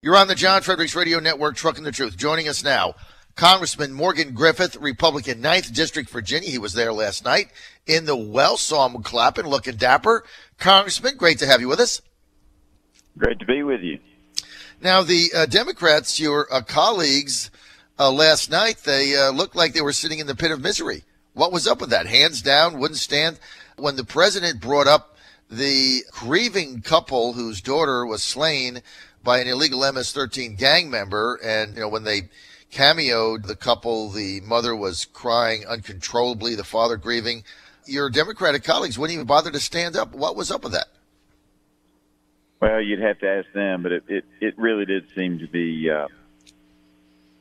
You're on the John Fredericks Radio Network, Trucking the Truth. Joining us now, Congressman Morgan Griffith, Republican, 9th District, Virginia. He was there last night in the well. Saw him clapping, looking dapper. Congressman, great to have you with us. Great to be with you. Now, the Democrats, your colleagues, last night, they looked like they were sitting in the pit of misery. What was up with that? Hands down, wouldn't stand. When the president brought up the grieving couple whose daughter was slain by an illegal MS-13 gang member, and when they cameoed the couple, the mother was crying uncontrollably, the father grieving. Your Democratic colleagues wouldn't even bother to stand up. What was up with that? Well, you'd have to ask them, but it really did seem to be, it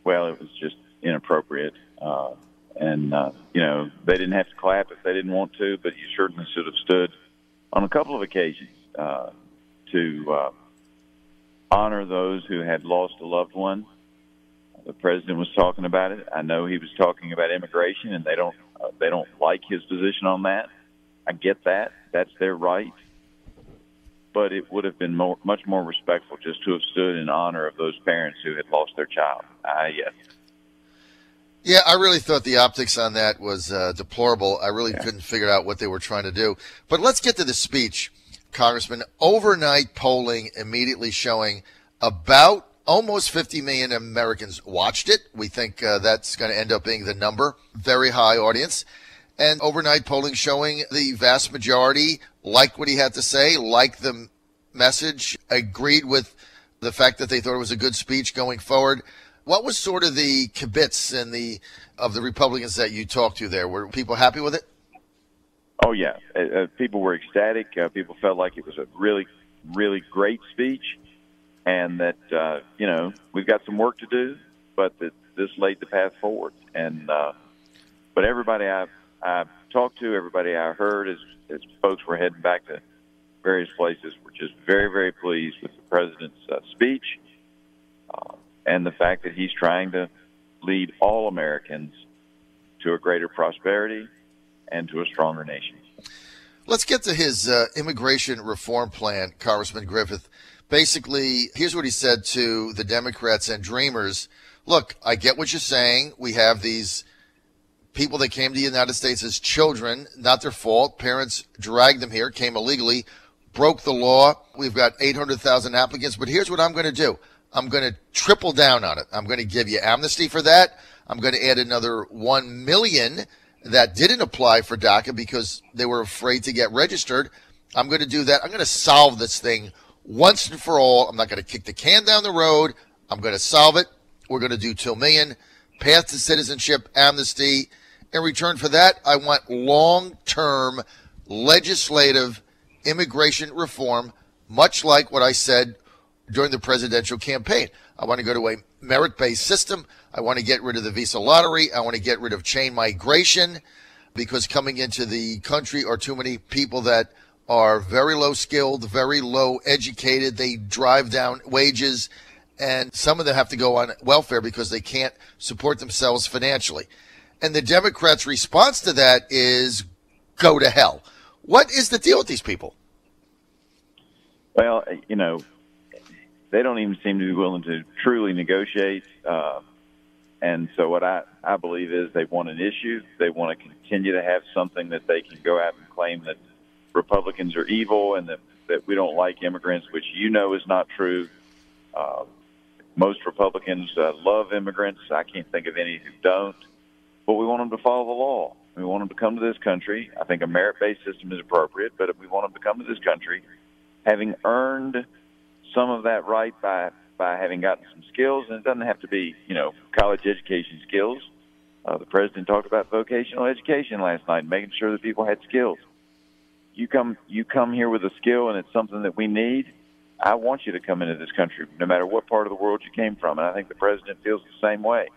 was just inappropriate. They didn't have to clap if they didn't want to, but you certainly should have stood on a couple of occasions to honor those who had lost a loved one. The president was talking about it. I know he was talking about immigration, and they don't like his position on that. I get that. That's their right. But it would have been much more respectful just to have stood in honor of those parents who had lost their child. Yes. Yeah, I really thought the optics on that was deplorable. I really couldn't figure out what they were trying to do. But let's get to the speech, Congressman. Overnight polling immediately showing about almost 50 million Americans watched it. We think that's going to end up being the number. Very high audience. And overnight polling showing the vast majority liked what he had to say, liked the message, agreed with the fact that they thought it was a good speech going forward. What was sort of the kibitz of the Republicans that you talked to there? Were people happy with it? Oh, yeah. People were ecstatic. People felt like it was a really, really great speech, and that, we've got some work to do, but that this laid the path forward. And but everybody I talked to, everybody I heard as folks were heading back to various places were just very, very pleased with the president's speech and the fact that he's trying to lead all Americans to a greater prosperity and to a stronger nation. Let's get to his immigration reform plan, Congressman Griffith. Basically, here's what he said to the Democrats and Dreamers. Look, I get what you're saying. We have these people that came to the United States as children, not their fault. Parents dragged them here, came illegally, broke the law. We've got 800,000 applicants. But here's what I'm going to do. I'm going to triple down on it. I'm going to give you amnesty for that. I'm going to add another 1 million that didn't apply for DACA because they were afraid to get registered. I'm going to do that. I'm going to solve this thing once and for all. I'm not going to kick the can down the road. I'm going to solve it. We're going to do 2 million, path to citizenship, amnesty. In return for that, I want long-term legislative immigration reform, much like what I said during the presidential campaign. I want to go to a merit-based system. I want to get rid of the visa lottery. I want to get rid of chain migration because coming into the country are too many people that are very low skilled, very low educated. They drive down wages, and some of them have to go on welfare because they can't support themselves financially. And the Democrats' response to that is go to hell. What is the deal with these people? Well, they don't even seem to be willing to truly negotiate. And so what I believe is they want an issue. They want to continue to have something that they can go out and claim that Republicans are evil and that we don't like immigrants, which is not true. Most Republicans love immigrants. I can't think of any who don't. But we want them to follow the law. We want them to come to this country. I think a merit-based system is appropriate, but if we want them to come to this country having earned some of that right by having gotten some skills, and it doesn't have to be, college education skills. The president talked about vocational education last night, making sure that people had skills. You come here with a skill, and it's something that we need. I want you to come into this country, no matter what part of the world you came from, and I think the president feels the same way.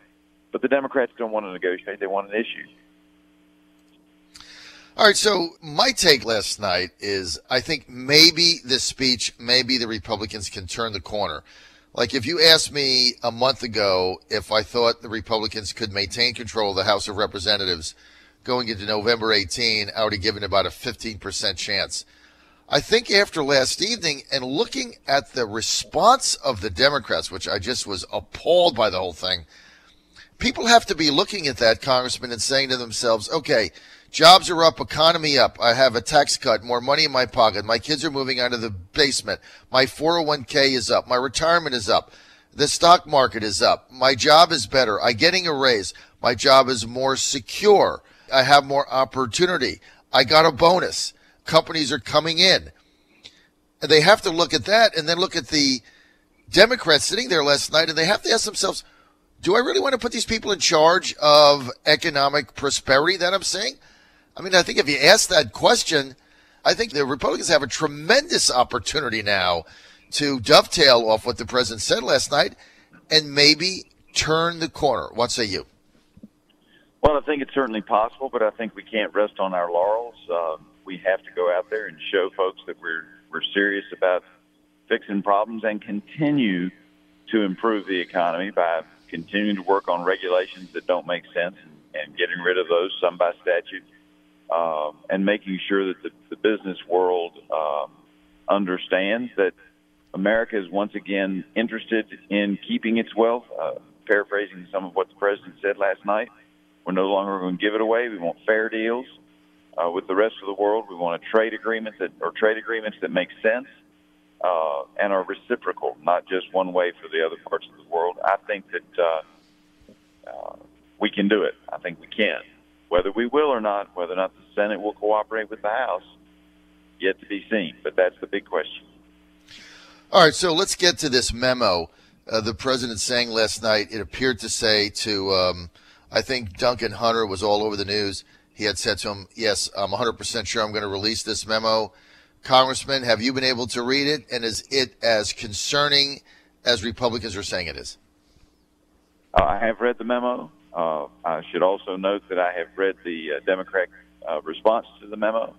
But the Democrats don't want to negotiate; they want an issue. All right, so my take last night is I think maybe this speech, maybe the Republicans can turn the corner. Like if you asked me a month ago if I thought the Republicans could maintain control of the House of Representatives going into November 18, I would have given about a 15% chance. I think after last evening and looking at the response of the Democrats, which I just was appalled by the whole thing, people have to be looking at that, Congressman, and saying to themselves, okay, jobs are up, economy up, I have a tax cut, more money in my pocket, my kids are moving out of the basement, my 401k is up, my retirement is up, the stock market is up, my job is better, I'm getting a raise, my job is more secure, I have more opportunity, I got a bonus, companies are coming in. And they have to look at that and then look at the Democrats sitting there last night, and they have to ask themselves, do I really want to put these people in charge of economic prosperity that I'm seeing? I mean, I think if you ask that question, I think the Republicans have a tremendous opportunity now to dovetail off what the president said last night and maybe turn the corner. What say you? Well, I think it's certainly possible, but I think we can't rest on our laurels. We have to go out there and show folks that we're serious about fixing problems and continue to improve the economy by continuing to work on regulations that don't make sense and getting rid of those, some by statute, and making sure that the business world understands that America is once again interested in keeping its wealth. Paraphrasing some of what the president said last night, we're no longer going to give it away. We want fair deals with the rest of the world. We want a trade agreement trade agreements that make sense and are reciprocal, not just one way for the other parts of the world. I think that we can do it. I think we can. Whether we will or not, whether or not the Senate will cooperate with the House, yet to be seen. But that's the big question. All right, so let's get to this memo. The president saying last night, it appeared to say to, I think Duncan Hunter was all over the news. He had said to him, yes, I'm 100% sure I'm going to release this memo. Congressman, have you been able to read it? And is it as concerning as Republicans are saying it is? I have read the memo. I should also note that I have read the Democrat response to the memo.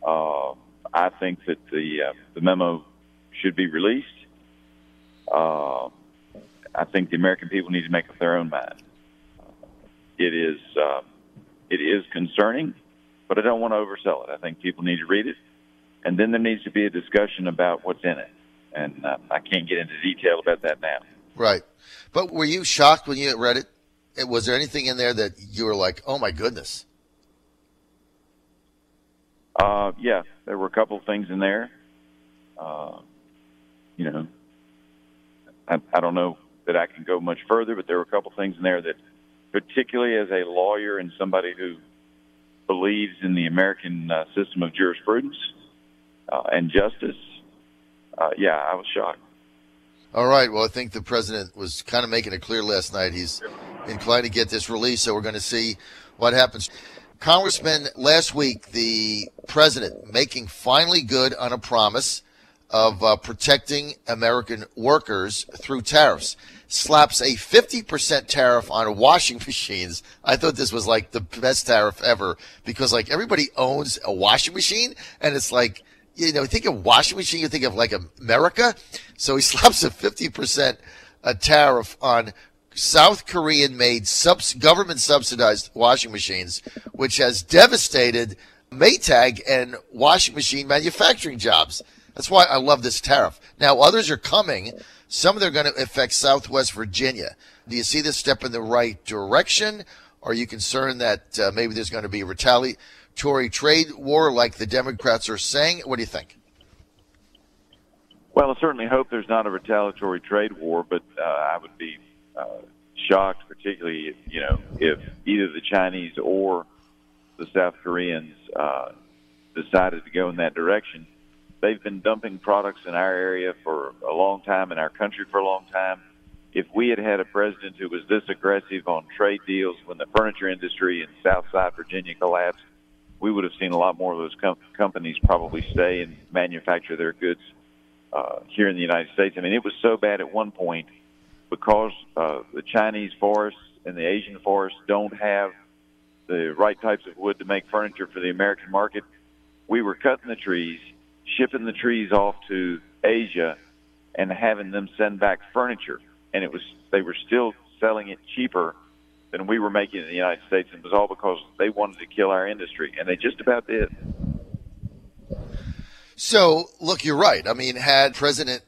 I think that the memo should be released. I think the American people need to make up their own mind. It is concerning, but I don't want to oversell it. I think people need to read it, and then there needs to be a discussion about what's in it. And I can't get into detail about that now. Right. But were you shocked when you read it? Was there anything in there that you were like, oh, my goodness? Yeah, there were a couple of things in there. I don't know that I can go much further, but there were a couple of things in there that, particularly as a lawyer and somebody who believes in the American system of jurisprudence and justice, I was shocked. All right. Well, I think the president was kind of making it clear last night. He's inclined to get this released, so we're going to see what happens. Congressman, last week, the president making finally good on a promise of protecting American workers through tariffs. Slaps a 50% tariff on washing machines. I thought this was like the best tariff ever because like everybody owns a washing machine and it's like, think of washing machine, you think of like America. So he slaps a 50% tariff on South Korean made government subsidized washing machines, which has devastated Maytag and washing machine manufacturing jobs. That's why I love this tariff. Now, others are coming. Some of them are going to affect Southwest Virginia. Do you see this step in the right direction? Or are you concerned that maybe there's going to be a retaliatory trade war like the Democrats are saying? What do you think? Well, I certainly hope there's not a retaliatory trade war, but I would be shocked, particularly, if either the Chinese or the South Koreans decided to go in that direction. They've been dumping products in our area for a long time, in our country for a long time. If we had had a president who was this aggressive on trade deals when the furniture industry in Southside Virginia collapsed, we would have seen a lot more of those companies probably stay and manufacture their goods here in the United States. I mean, it was so bad at one point because the Chinese forests and the Asian forests don't have the right types of wood to make furniture for the American market. We were cutting the trees, shipping the trees off to Asia, and having them send back furniture. And they were still selling it cheaper than we were making it in the United States. And it was all because they wanted to kill our industry, and they just about did. So, look, you're right. I mean, had President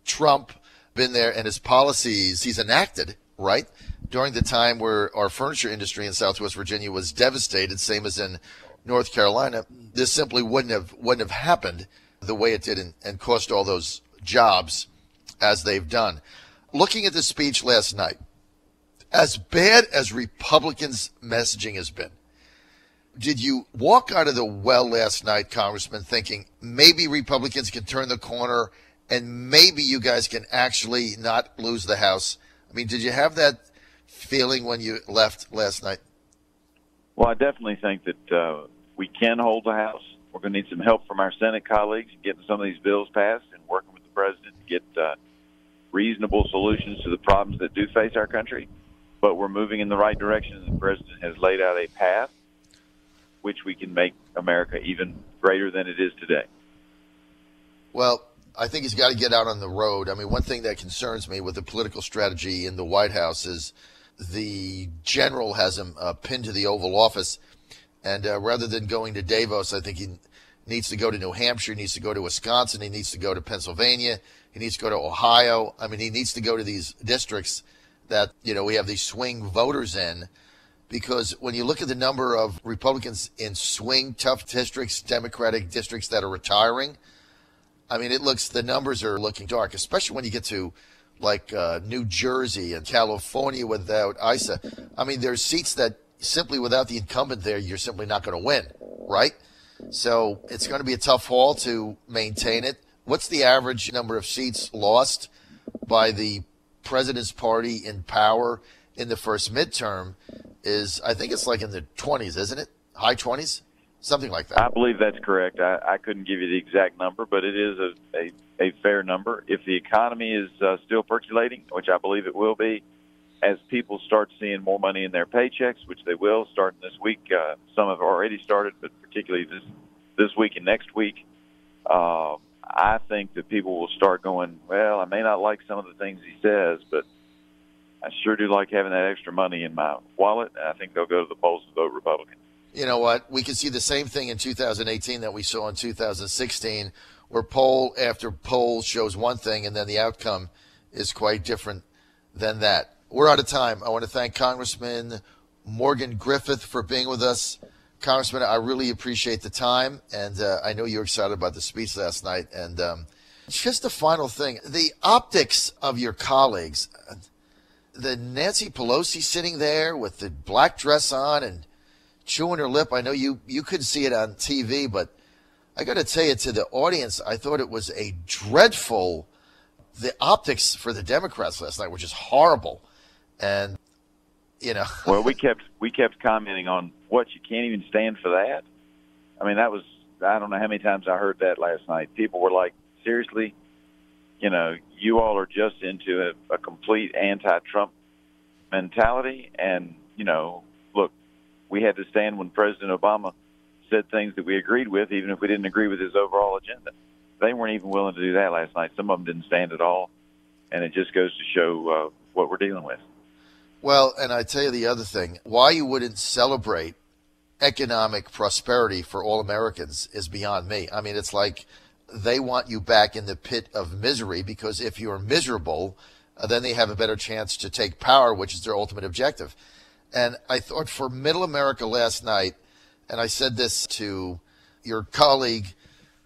Trump been there and his policies he's enacted, right, during the time where our furniture industry in Southwest Virginia was devastated, same as in North Carolina, this simply wouldn't have happened the way it did and cost all those jobs as they've done. Looking at the speech last night, as bad as Republicans' messaging has been, did you walk out of the well last night, Congressman, thinking maybe Republicans can turn the corner and maybe you guys can actually not lose the House? I mean, did you have that feeling when you left last night? Well, I definitely think that we can hold the House. We're going to need some help from our Senate colleagues in getting some of these bills passed and working with the president to get reasonable solutions to the problems that do face our country. But we're moving in the right direction, and the president has laid out a path which we can make America even greater than it is today. Well, I think he's got to get out on the road. I mean, one thing that concerns me with the political strategy in the White House is the general has him pinned to the Oval Office. And rather than going to Davos, I think he needs to go to New Hampshire, he needs to go to Wisconsin, he needs to go to Pennsylvania, he needs to go to Ohio. I mean, he needs to go to these districts that, we have these swing voters in. Because when you look at the number of Republicans in swing tough districts, Democratic districts that are retiring, I mean, the numbers are looking dark, especially when you get to like New Jersey and California without ISA. I mean, there's seats that simply without the incumbent there, you're simply not going to win, right? So it's going to be a tough haul to maintain it. What's the average number of seats lost by the president's party in power in the first midterm? I think it's like in the 20s, isn't it? High 20s? Something like that. I believe that's correct. I couldn't give you the exact number, but it is a fair number. If the economy is still percolating, which I believe it will be, as people start seeing more money in their paychecks, which they will starting this week, some have already started, but particularly this week and next week, I think that people will start going, well, I may not like some of the things he says, but I sure do like having that extra money in my wallet, and I think they'll go to the polls to vote Republican. You know what? We can see the same thing in 2018 that we saw in 2016, where poll after poll shows one thing, and then the outcome is quite different than that. We're out of time. I want to thank Congressman Morgan Griffith for being with us. Congressman, I really appreciate the time, and I know you're excited about the speech last night. And just the final thing, the optics of your colleagues, the Nancy Pelosi sitting there with the black dress on and chewing her lip. I know you couldn't see it on TV, but I got to tell you, to the audience, I thought it was the optics for the Democrats last night were just horrible. And, Well, we kept commenting on what, you can't even stand for that. I mean, I don't know how many times I heard that last night. People were like, seriously? You all are just into a complete anti-Trump mentality. And, look, we had to stand when President Obama said things that we agreed with, even if we didn't agree with his overall agenda. They weren't even willing to do that last night. Some of them didn't stand at all. And it just goes to show what we're dealing with. Well, and I tell you the other thing, why you wouldn't celebrate economic prosperity for all Americans is beyond me. I mean, it's like they want you back in the pit of misery, because if you're miserable, then they have a better chance to take power, which is their ultimate objective. And I thought for middle America last night, and I said this to your colleague,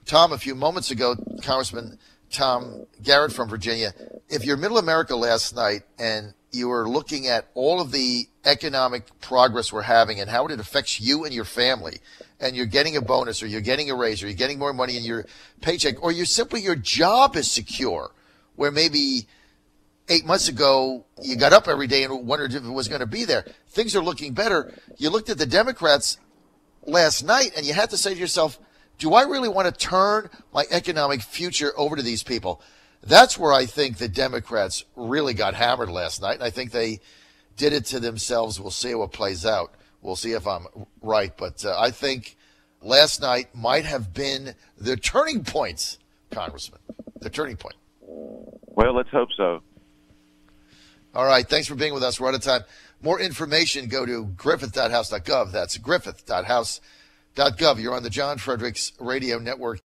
Tom, a few moments ago, Congressman Tom Garrett from Virginia, if you're middle America last night and you were looking at all of the economic progress we're having and how it affects you and your family, and you're getting a bonus or you're getting a raise or you're getting more money in your paycheck, or your job is secure, where maybe 8 months ago you got up every day and wondered if it was going to be there. Things are looking better. You looked at the Democrats last night and you had to say to yourself, do I really want to turn my economic future over to these people? That's where I think the Democrats really got hammered last night. And I think they did it to themselves. We'll see how it plays out. We'll see if I'm right. But I think last night might have been the turning points, Congressman, the turning point. Well, let's hope so. All right. Thanks for being with us. We're out of time. More information, go to griffith.house.gov. That's griffith.house.gov. You're on the John Fredericks Radio Network.